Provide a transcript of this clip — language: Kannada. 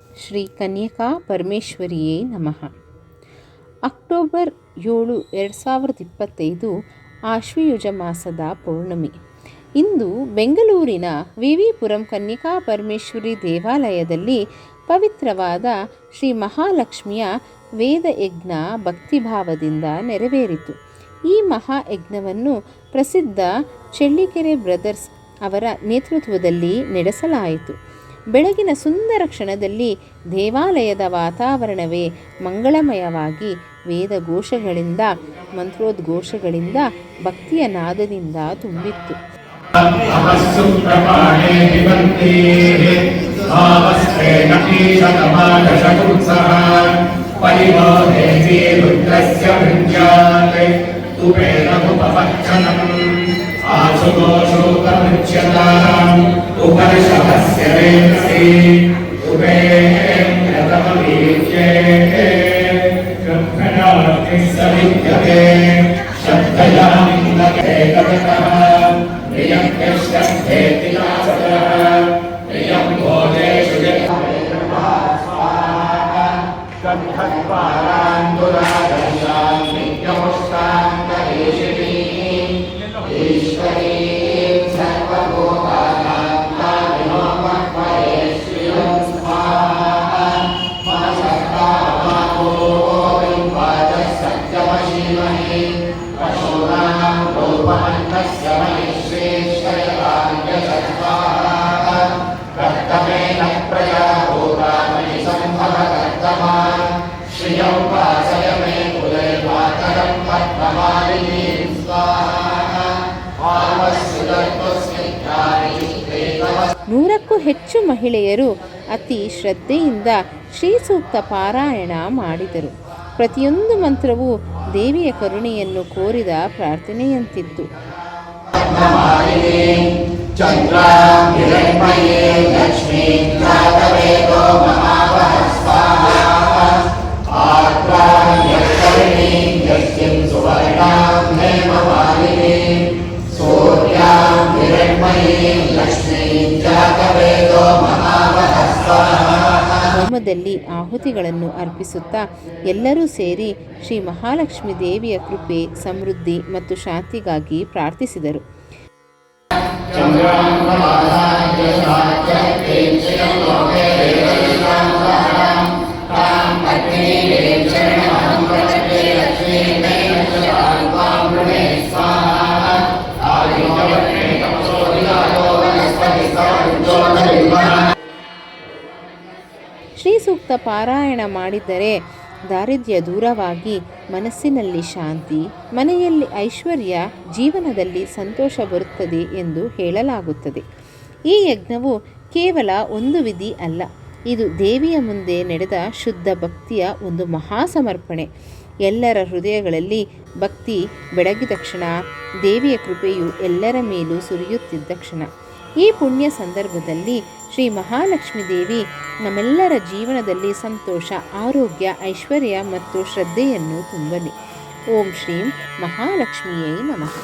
ಶ್ರೀ ಕನ್ಯಕಾ ಪರಮೇಶ್ವರಿಯೇ ನಮಃ. ಅಕ್ಟೋಬರ್ 7, 2025 ಆಶ್ವಯುಜ ಮಾಸದ ಪೌರ್ಣಮಿ. ಇಂದು ಬೆಂಗಳೂರಿನ ವಿ.ವಿ.ಪುರಂ ಕನ್ಯಕಾ ಪರಮೇಶ್ವರಿ ದೇವಾಲಯದಲ್ಲಿ ಪವಿತ್ರವಾದ ಶ್ರೀ ಮಹಾಲಕ್ಷ್ಮಿಯ ವೇದಯಜ್ಞ ಭಕ್ತಿಭಾವದಿಂದ ನೆರವೇರಿತು. ಈ ಮಹಾಯಜ್ಞವನ್ನು ಪ್ರಸಿದ್ಧ ಚಳ್ಳಿಕೆರೆ ಬ್ರದರ್ಸ್ ಅವರ ನೇತೃತ್ವದಲ್ಲಿ ನಡೆಸಲಾಯಿತು. ಬೆಳಗಿನ ಸುಂದರ ಕ್ಷಣದಲ್ಲಿ ದೇವಾಲಯದ ವಾತಾವರಣವೇ ಮಂಗಳಮಯವಾಗಿ ವೇದಘೋಷಗಳಿಂದ, ಮಂತ್ರೋದ್ಘೋಷಗಳಿಂದ, ಭಕ್ತಿಯ ನಾದದಿಂದ ತುಂಬಿತ್ತು. ನೂರಕ್ಕೂ ಹೆಚ್ಚು ಮಹಿಳೆಯರು ಅತಿ ಶ್ರದ್ಧೆಯಿಂದ ಶ್ರೀ ಸೂಕ್ತ ಪಾರಾಯಣ ಮಾಡಿದರು. ಪ್ರತಿಯೊಂದು ಮಂತ್ರವೂ ದೇವಿಯ ಕರುಣೆಯನ್ನು ಕೋರಿದ ಪ್ರಾರ್ಥನೆಯಂತಿತ್ತು. ಹೋಮದಲ್ಲಿ ಆಹುತಿಗಳನ್ನು ಅರ್ಪಿಸುತ್ತಾ ಎಲ್ಲರೂ ಸೇರಿ ಶ್ರೀ ಮಹಾಲಕ್ಷ್ಮಿ ದೇವಿಯ ಕೃಪೆ, ಸಮೃದ್ಧಿ ಮತ್ತು ಶಾಂತಿಗಾಗಿ ಪ್ರಾರ್ಥಿಸಿದರು. ಶ್ರೀ ಸೂಕ್ತ ಪಾರಾಯಣ ಮಾಡಿದ್ದರೆ ದಾರಿದ್ರ್ಯ ದೂರವಾಗಿ ಮನಸ್ಸಿನಲ್ಲಿ ಶಾಂತಿ, ಮನೆಯಲ್ಲಿ ಐಶ್ವರ್ಯ, ಜೀವನದಲ್ಲಿ ಸಂತೋಷ ಬರುತ್ತದೆ ಎಂದು ಹೇಳಲಾಗುತ್ತದೆ. ಈ ಯಜ್ಞವು ಕೇವಲ ಒಂದು ವಿಧಿ ಅಲ್ಲ, ಇದು ದೇವಿಯ ಮುಂದೆ ನಡೆದ ಶುದ್ಧ ಭಕ್ತಿಯ ಒಂದು ಮಹಾ ಸಮರ್ಪಣೆ. ಎಲ್ಲರ ಹೃದಯಗಳಲ್ಲಿ ಭಕ್ತಿ ಬೆಳಗಿದ ಕ್ಷಣ ದೇವಿಯ ಕೃಪೆಯು ಎಲ್ಲರ ಮೇಲೂ ಸುರಿಯುತ್ತಿದ್ದ ಕ್ಷಣ. ಈ ಪುಣ್ಯ ಸಂದರ್ಭದಲ್ಲಿ ಶ್ರೀ ಮಹಾಲಕ್ಷ್ಮಿ ದೇವಿ ನಮ್ಮೆಲ್ಲರ ಜೀವನದಲ್ಲಿ ಸಂತೋಷ, ಆರೋಗ್ಯ, ಐಶ್ವರ್ಯ ಮತ್ತು ಶ್ರದ್ಧೆಯನ್ನು ತುಂಬಲಿ. ಓಂ ಶ್ರೀಂ ಮಹಾಲಕ್ಷ್ಮಿಯೇ ನಮಃ.